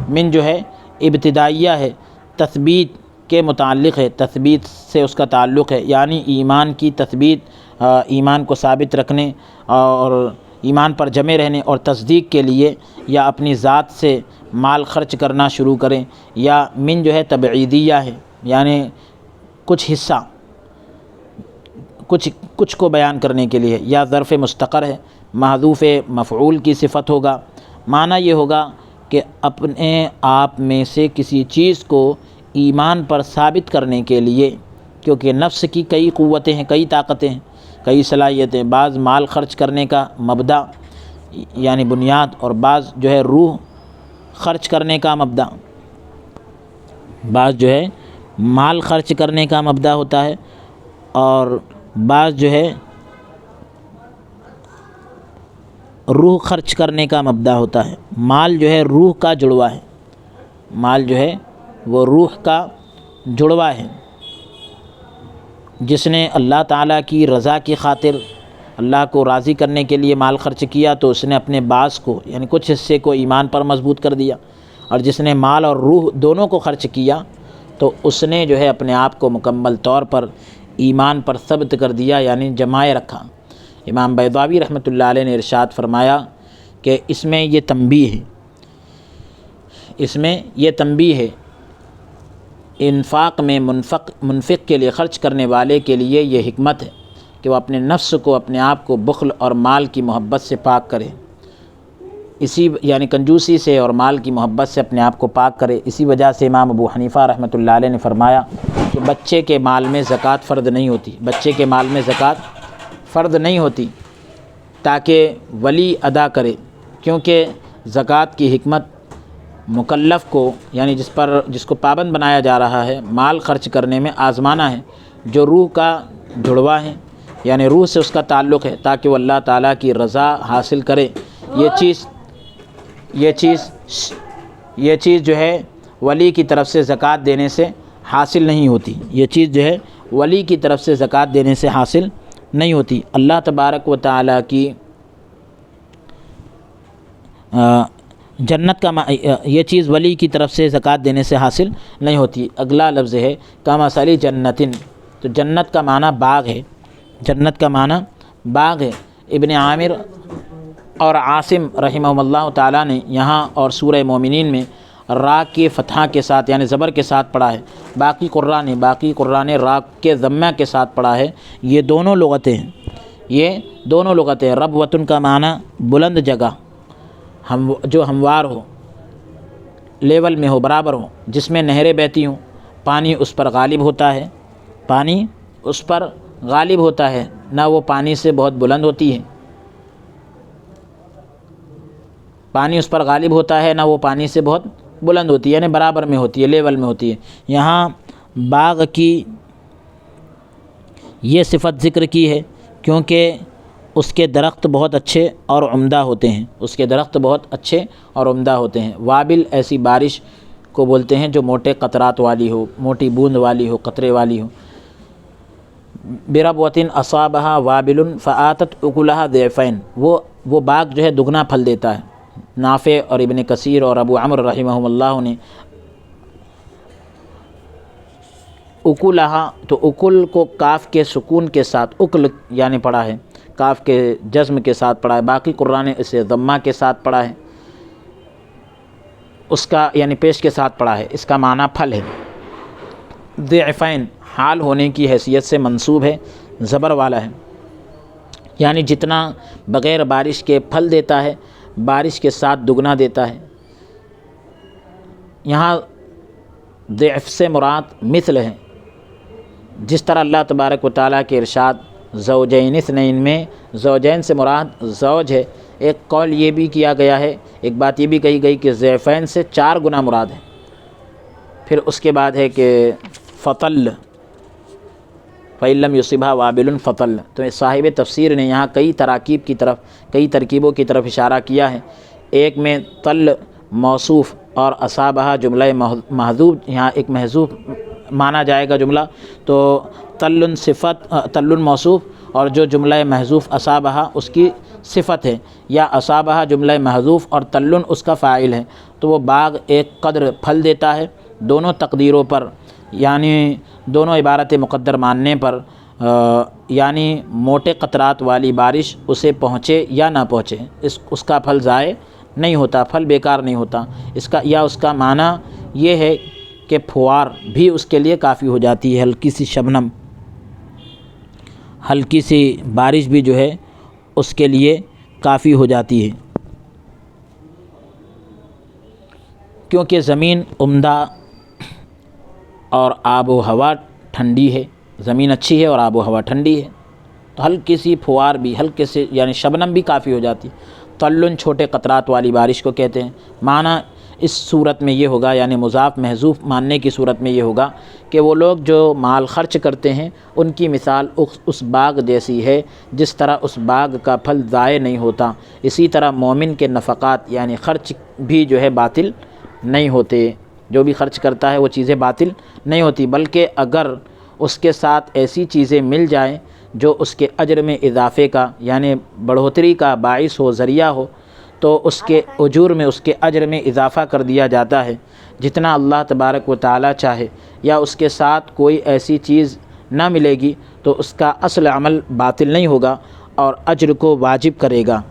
من جو ہے ابتدائیہ ہے، تثبیت کے متعلق ہے، تثبیت سے اس کا تعلق ہے، یعنی ایمان کی تثبیت، ایمان کو ثابت رکھنے اور ایمان پر جمے رہنے اور تصدیق کے لیے، یا اپنی ذات سے مال خرچ کرنا شروع کریں، یا من جو ہے تبعیدیہ ہے، یعنی کچھ حصہ، کچھ کو بیان کرنے کے لیے، یا ظرف مستقر ہے، محذوف مفعول کی صفت ہوگا۔ معنی یہ ہوگا کہ اپنے آپ میں سے کسی چیز کو ایمان پر ثابت کرنے کے لیے، کیونکہ نفس کی کئی قوتیں ہیں، کئی طاقتیں ہیں، کئی صلاحیتیں، بعض مال خرچ کرنے کا مبدا یعنی بنیاد، اور بعض جو ہے روح خرچ کرنے کا مبدا، بعض جو ہے مال خرچ کرنے کا مبدا ہوتا ہے، اور بعض جو ہے روح خرچ کرنے کا مبدا ہوتا ہے۔ مال جو ہے روح کا جڑوا ہے، مال جو ہے وہ روح کا جڑوا ہے۔ جس نے اللہ تعالیٰ کی رضا کی خاطر اللہ کو راضی کرنے کے لیے مال خرچ کیا تو اس نے اپنے بعض کو یعنی کچھ حصے کو ایمان پر مضبوط کر دیا، اور جس نے مال اور روح دونوں کو خرچ کیا تو اس نے جو ہے اپنے آپ کو مکمل طور پر ایمان پر ثبت کر دیا، یعنی جمائے رکھا۔ امام بیضاوی رحمۃ اللہ علیہ نے ارشاد فرمایا کہ اس میں یہ تنبیہ ہے، اس میں یہ تنبیہ ہے، انفاق میں منفق کے لیے، خرچ کرنے والے کے لیے یہ حکمت ہے کہ وہ اپنے نفس کو، اپنے آپ کو بخل اور مال کی محبت سے پاک کرے، یعنی کنجوسی سے اور مال کی محبت سے اپنے آپ کو پاک کرے۔ اسی وجہ سے امام ابو حنیفہ رحمۃ اللہ علیہ نے فرمایا کہ بچے کے مال میں زکوٰۃ فرض نہیں ہوتی، بچے کے مال میں زکوٰۃ فرض نہیں ہوتی تاکہ ولی ادا کرے، کیونکہ زکوٰۃ کی حکمت مکلف کو یعنی جس کو پابند بنایا جا رہا ہے مال خرچ کرنے میں آزمانا ہے، جو روح کا جڑواں ہے یعنی روح سے اس کا تعلق ہے، تاکہ وہ اللہ تعالیٰ کی رضا حاصل کرے۔ یہ چیز جو ہے ولی کی طرف سے زکوٰۃ دینے سے حاصل نہیں ہوتی، یہ چیز جو ہے ولی کی طرف سے زکوٰۃ دینے سے حاصل نہیں ہوتی۔ اللہ تبارک و تعالیٰ کی جنت کا یہ چیز ولی کی طرف سے زکوٰۃ دینے سے حاصل نہیں ہوتی۔ اگلا لفظ ہے کمثل جنتن، تو جنت کا معنی باغ ہے، جنت کا معنی باغ ہے۔ ابن عامر اور عاصم رحمہم اللہ تعالیٰ نے یہاں اور سورہ مومنین میں را کے فتحہ کے ساتھ یعنی زبر کے ساتھ پڑھا ہے، باقی قراء نے را کے ضمہ کے ساتھ پڑھا ہے۔ یہ دونوں لغتیں ہیں۔ ربوتن کا معنی بلند جگہ، جو ہموار ہو، لیول میں ہو، برابر ہو، جس میں نہریں بہتی ہوں، پانی اس پر غالب ہوتا ہے، نہ وہ پانی سے بہت بلند ہوتی ہے، پانی اس پر غالب ہوتا ہے، نہ وہ پانی سے بہت بلند ہوتی ہے، یعنی برابر میں ہوتی ہے، لیول میں ہوتی ہے۔ یہاں باغ کی یہ صفت ذکر کی ہے کیونکہ اس کے درخت بہت اچھے اور عمدہ ہوتے ہیں، وابل ایسی بارش کو بولتے ہیں جو موٹے قطرات والی ہو، موٹی بوند والی ہو، قطرے والی ہو۔ بربوتن اصابہا وابل فآتت اکلہا ضعفین، وہ باغ جو ہے دگنا پھل دیتا ہے۔ نافع اور ابن کثیر اور ابو عمرو رحمہم اللہ نے اکلہا، تو اکل کو کاف کے سکون کے ساتھ اکل یعنی پڑھا ہے، کاف کے جزم کے ساتھ پڑھا ہے، باقی قراء نے اسے ضمہ کے ساتھ پڑھا ہے، اس کا یعنی پیش کے ساتھ پڑھا ہے، اس کا معنی پھل ہے۔ ضعفین حال ہونے کی حیثیت سے منصوب ہے، زبر والا ہے، یعنی جتنا بغیر بارش کے پھل دیتا ہے بارش کے ساتھ دگنا دیتا ہے۔ یہاں ضعف سے مراد مثل ہے، جس طرح اللہ تبارک و تعالیٰ کے ارشاد زوجین اثنین میں زوجین سے مراد زوج ہے۔ ایک قول یہ بھی کیا گیا ہے، ایک بات یہ بھی کہی گئی کہ ضعفین سے 4 گنا مراد ہے۔ پھر اس کے بعد ہے کہ فطل فَإِن لَّمْ يُصِبْهَا وَابِلٌ فَطَلَّ، تو صاحب تفسیر نے یہاں کئی ترکیبوں کی طرف اشارہ کیا ہے۔ ایک میں طل موصوف اور اصابہ جملہ محذوف، یہاں ایک محذوف مانا جائے گا جملہ، تو طل صفت، طل موصوف، اور جو جملہ محذوف اصابہ اس کی صفت ہے، یا اصابہ جملہ محذوف اور طل اس کا فاعل ہے، تو وہ باغ ایک قدر پھل دیتا ہے۔ دونوں تقدیروں پر یعنی دونوں عبارت مقدر ماننے پر یعنی موٹے قطرات والی بارش اسے پہنچے یا نہ پہنچے، اس کا پھل ضائع نہیں ہوتا، پھل بیکار نہیں ہوتا۔ اس کا معنی یہ ہے کہ پھوار بھی اس کے لیے کافی ہو جاتی ہے، ہلکی سی شبنم، ہلکی سی بارش بھی جو ہے اس کے لیے کافی ہو جاتی ہے، کیونکہ زمین عمدہ اور آب و ہوا ٹھنڈی ہے، زمین اچھی ہے اور آب و ہوا ٹھنڈی ہے، تو ہلکی سی پھوار بھی، ہلکے سے یعنی شبنم بھی کافی ہو جاتی ہے۔ طلٌ چھوٹے قطرات والی بارش کو کہتے ہیں۔ معنی اس صورت میں یہ ہوگا، یعنی مضاف محذوف ماننے کی صورت میں یہ ہوگا کہ وہ لوگ جو مال خرچ کرتے ہیں ان کی مثال اس باغ جیسی ہے، جس طرح اس باغ کا پھل ضائع نہیں ہوتا، اسی طرح مومن کے نفقات یعنی خرچ بھی جو ہے باطل نہیں ہوتے، جو بھی خرچ کرتا ہے وہ چیزیں باطل نہیں ہوتی، بلکہ اگر اس کے ساتھ ایسی چیزیں مل جائیں جو اس کے اجر میں اضافے کا یعنی بڑھوتری کا باعث ہو، ذریعہ ہو، تو اس کے اجور میں، اس کے اجر میں اضافہ کر دیا جاتا ہے جتنا اللہ تبارک و تعالیٰ چاہے، یا اس کے ساتھ کوئی ایسی چیز نہ ملے گی تو اس کا اصل عمل باطل نہیں ہوگا اور اجر کو واجب کرے گا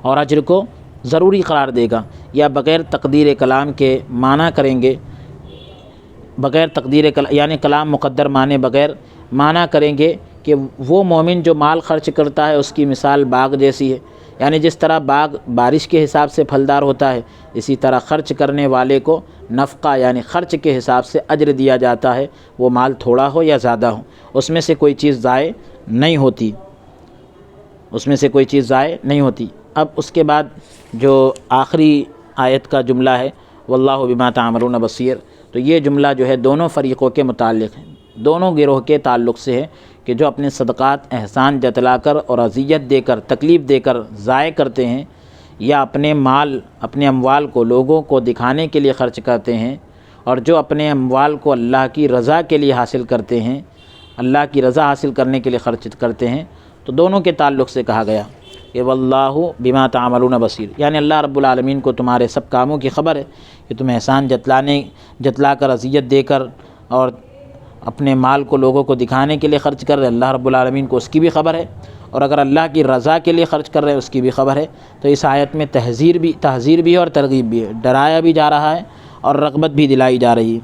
اور اجر کو ضروری قرار دے گا، یا بغیر تقدیر کلام کے معنی کریں گے، بغیر تقدیر یعنی کلام مقدر مانے بغیر معنی کریں گے کہ وہ مومن جو مال خرچ کرتا ہے اس کی مثال باغ جیسی ہے، یعنی جس طرح باغ بارش کے حساب سے پھلدار ہوتا ہے، اسی طرح خرچ کرنے والے کو نفقہ یعنی خرچ کے حساب سے اجر دیا جاتا ہے، وہ مال تھوڑا ہو یا زیادہ ہو، اس میں سے کوئی چیز ضائع نہیں ہوتی، اب اس کے بعد جو آخری آیت کا جملہ ہے واللہ بما تعملون بصیر، تو یہ جملہ جو ہے دونوں فریقوں کے متعلق ہے، دونوں گروہ کے تعلق سے ہے کہ جو اپنے صدقات احسان جتلا کر اور اذیت دے کر تکلیف دے کر ضائع کرتے ہیں، یا اپنے اپنے اموال کو لوگوں کو دکھانے کے لیے خرچ کرتے ہیں، اور جو اپنے اموال کو اللہ کی رضا کے لیے حاصل کرتے ہیں، اللہ کی رضا حاصل کرنے کے لیے خرچ کرتے ہیں، تو دونوں کے تعلق سے کہا گیا کہ واللہ بما تعملون بصیر، یعنی اللہ رب العالمین کو تمہارے سب کاموں کی خبر ہے کہ تم احسان جتلا کر اذیت دے کر اور اپنے مال کو لوگوں کو دکھانے کے لیے خرچ کر رہے، اللہ رب العالمین کو اس کی بھی خبر ہے، اور اگر اللہ کی رضا کے لیے خرچ کر رہے ہیں اس کی بھی خبر ہے۔ تو اس آیت میں تحذیر بھی ہے اور ترغیب بھی ہے، ڈرایا بھی جا رہا ہے اور رغبت بھی دلائی جا رہی ہے۔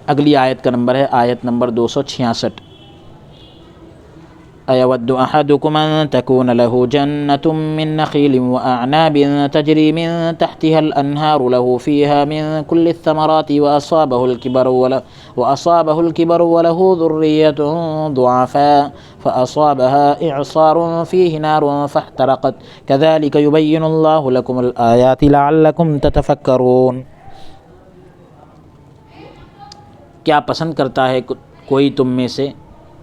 اگلی آیت کا نمبر ہے آیت نمبر 266۔ أَيَوَدُّ أَحَدُكُمْ أَن تَكُونَ لَهُ جَنَّةٌ مِّن نَخِيلٍ وَأَعْنَابٍ تَجْرِي مِن تَحْتِهَا الْأَنْهَارُ لَهُ فِيهَا مِن كُلِّ الثَّمَرَاتِ وَأَصَابَهُ الْكِبَرُ وَلَهُ ذُرِّيَّةٌ ضُعَفَاءُ فَأَصَابَهَا إِعْصَارٌ فِيهِ نَارٌ فَاحْتَرَقَتْ كَذَلِكَ يُبَيِّنُ اللَّهُ لَكُمُ الْآيَاتِ لَعَلَّكُمْ تَتَفَكَّرُونَ۔ کیا پسند کرتا ہے کوئی تم میں سے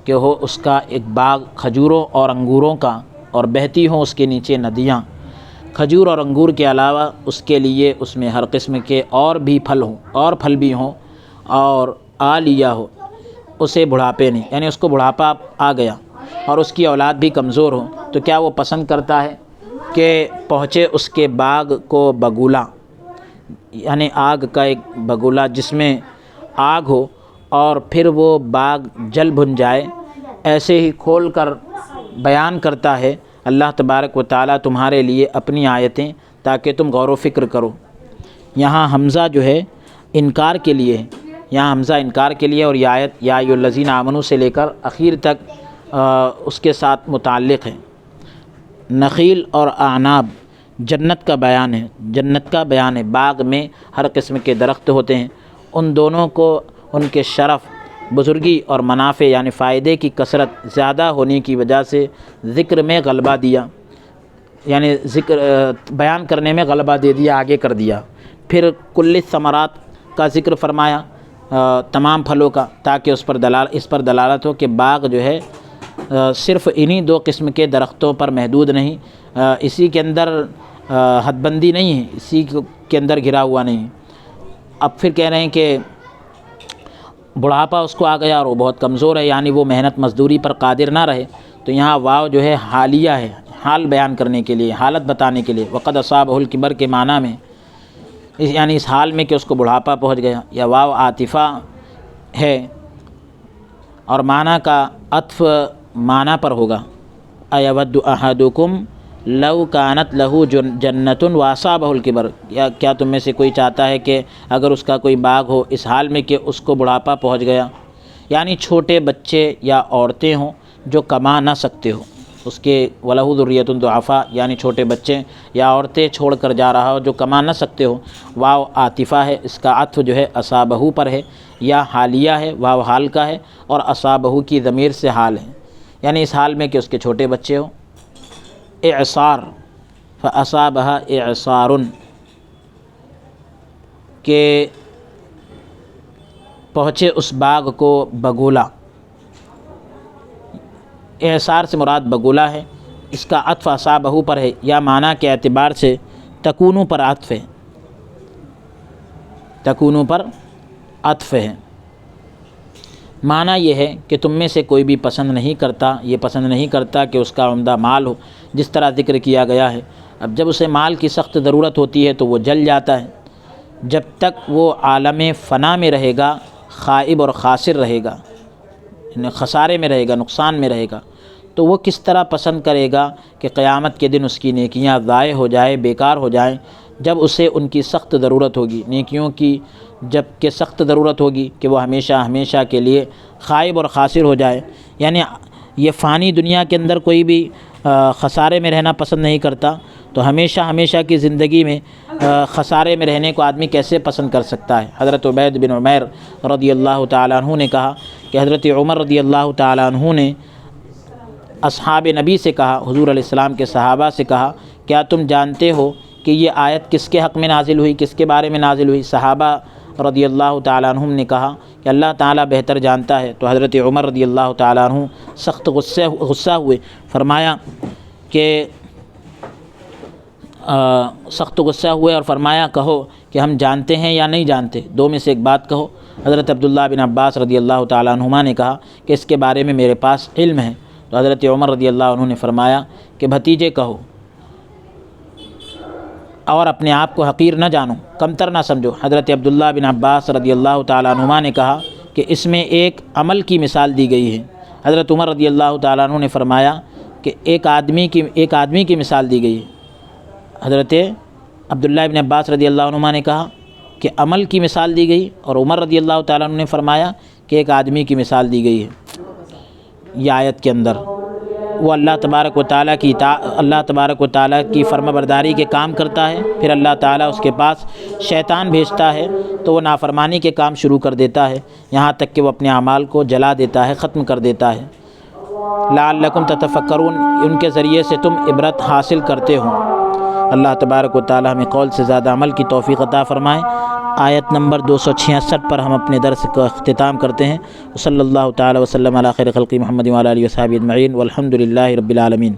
کہ ہو اس کا ایک باغ کھجوروں اور انگوروں کا، اور بہتی ہوں اس کے نیچے ندیاں، کھجور اور انگور کے علاوہ اس کے لیے اس میں ہر قسم کے اور بھی پھل ہوں، اور پھل بھی ہوں، اور آ لیا ہو اسے بڑھاپے نے، یعنی اس کو بڑھاپا آ گیا اور اس کی اولاد بھی کمزور ہو، تو کیا وہ پسند کرتا ہے کہ پہنچے اس کے باغ کو بگولا، یعنی آگ کا ایک بگولا جس میں آگ ہو، اور پھر وہ باغ جل بھن جائے؟ ایسے ہی کھول کر بیان کرتا ہے اللہ تبارک و تعالیٰ تمہارے لیے اپنی آیتیں تاکہ تم غور و فکر کرو۔ یہاں حمزہ جو ہے انکار کے لیے ہے، یہاں حمزہ انکار کے لیے، اور یہ آیت یا ایھا الذین آمنوا سے لے کر اخیر تک اس کے ساتھ متعلق ہے۔ نخیل اور اعناب جنت کا بیان ہے، جنت کا بیان ہے، باغ میں ہر قسم کے درخت ہوتے ہیں، ان دونوں کو ان کے شرف، بزرگی اور منافع یعنی فائدے کی کثرت زیادہ ہونے کی وجہ سے ذکر میں غلبہ دیا، یعنی ذکر بیان کرنے میں غلبہ دے دیا، آگے کر دیا۔ پھر کل الثمرات کا ذکر فرمایا، تمام پھلوں کا، تاکہ اس پر دلالت ہو کہ باغ جو ہے صرف انہی دو قسم کے درختوں پر محدود نہیں، اسی کے اندر حد بندی نہیں ہے، اسی کے اندر گھرا ہوا نہیں۔ اب پھر کہہ رہے ہیں کہ بڑھاپا اس کو آ گیا اور وہ بہت کمزور ہے، یعنی وہ محنت مزدوری پر قادر نہ رہے، تو یہاں واو جو ہے حالیہ ہے، حال بیان کرنے کے لیے، حالت بتانے کے لیے۔ وقد اصابہ الکبر کے معنی میں، یعنی اس حال میں کہ اس کو بڑھاپا پہنچ گیا، یا واو عاطفہ ہے اور معنی کا عطف معنی پر ہوگا۔ ایود احدکم لو کانت لہ جنت واصابہ الکبر، کیا تم میں سے کوئی چاہتا ہے کہ اگر اس کا کوئی باغ ہو اس حال میں کہ اس کو بڑھاپا پہنچ گیا، یعنی چھوٹے بچے یا عورتیں ہوں جو کما نہ سکتے ہو، اس کے وَلَهُ ذُرِّيَّةٌ ضُعَفَاء یعنی چھوٹے بچے یا عورتیں چھوڑ کر جا رہا ہو جو کما نہ سکتے ہو۔ واو عاطفہ ہے، اس کا عطف جو ہے اصابہ پر ہے، یا حالیہ ہے، واو حال کا ہے، اور اصابہ کی ضمیر سے حال ہے، یعنی اس حال میں کہ اس کے چھوٹے بچے ہوں۔ اعصار فاصابہ اعصار، کہ پہنچے اس باغ کو بگولا، اعصار سے مراد بگولا ہے، اس کا عطف اصابہ پر ہے، یا معنی کے اعتبار سے تکونو پر عطف ہے، تکونو پر عطف ہے۔ معنی یہ ہے کہ تم میں سے کوئی بھی پسند نہیں کرتا کہ اس کا عمدہ مال ہو، جس طرح ذکر کیا گیا ہے۔ اب جب اسے مال کی سخت ضرورت ہوتی ہے تو وہ جل جاتا ہے، جب تک وہ عالم فنا میں رہے گا خائب اور خاسر رہے گا، یعنی خسارے میں رہے گا، نقصان میں رہے گا، تو وہ کس طرح پسند کرے گا کہ قیامت کے دن اس کی نیکیاں ضائع ہو جائیں، بیکار ہو جائیں، جب اسے ان کی سخت ضرورت ہوگی، نیکیوں کی جب کہ سخت ضرورت ہوگی کہ وہ ہمیشہ کے لیے خائب اور خاسر ہو جائے۔ یعنی یہ فانی دنیا کے اندر کوئی بھی خسارے میں رہنا پسند نہیں کرتا، تو ہمیشہ کی زندگی میں خسارے میں رہنے کو آدمی کیسے پسند کر سکتا ہے؟ حضرت عبید بن عمیر رضی اللہ تعالیٰ عنہ نے کہا کہ حضرت عمر رضی اللہ تعالیٰ عنہ نے اصحاب نبی سے کہا، حضور علیہ السلام کے صحابہ سے کہا، کیا تم جانتے ہو کہ یہ آیت کس کے حق میں نازل ہوئی، کس کے بارے میں نازل ہوئی؟ صحابہ رضی اللہ تعالیٰ عنہم نے کہا کہ اللہ تعالیٰ بہتر جانتا ہے۔ تو حضرت عمر رضی اللہ تعالیٰ عنہ سخت غصہ ہوئے، فرمایا کہ سخت غصہ ہوئے اور فرمایا کہو کہ ہم جانتے ہیں یا نہیں جانتے، دو میں سے ایک بات کہو۔ حضرت عبداللہ بن عباس رضی اللہ تعالیٰ عنہما نے کہا کہ اس کے بارے میں میرے پاس علم ہے۔ تو حضرت عمر رضی اللہ عنہ نے فرمایا کہ بھتیجے کہو اور اپنے آپ کو حقیر نہ جانو، کمتر نہ سمجھو۔ حضرت عبداللہ بن عباس رضی اللہ تعالیٰ عنہما نے کہا کہ اس میں ایک عمل کی مثال دی گئی ہے۔ حضرت عمر رضی اللہ تعالیٰ عنہ نے فرمایا کہ ایک آدمی کی مثال دی گئی ہے۔ حضرت عبداللہ بن عباس رضی اللہ عنہما نے کہا کہ عمل کی مثال دی گئی، اور عمر رضی اللہ تعالیٰ عنہ نے فرمایا کہ ایک آدمی کی مثال دی گئی ہے۔ یہ آیت کے اندر وہ اللہ تبارک و تعالیٰ کی فرما برداری کے کام کرتا ہے، پھر اللہ تعالیٰ اس کے پاس شیطان بھیجتا ہے تو وہ نافرمانی کے کام شروع کر دیتا ہے، یہاں تک کہ وہ اپنے اعمال کو جلا دیتا ہے، ختم کر دیتا ہے۔ لعلکم تتفکرون، ان کے ذریعے سے تم عبرت حاصل کرتے ہو۔ اللہ تبارک و تعالی ہمیں قول سے زیادہ عمل کی توفیق عطا فرمائے۔ آیت نمبر 266 پر ہم اپنے درس کا اختتام کرتے ہیں۔ صلی اللہ تعالی وسلم علی خیر خلق محمد وعلی آلہ وصحبہ اجمعین والحمد للہ رب العالمین۔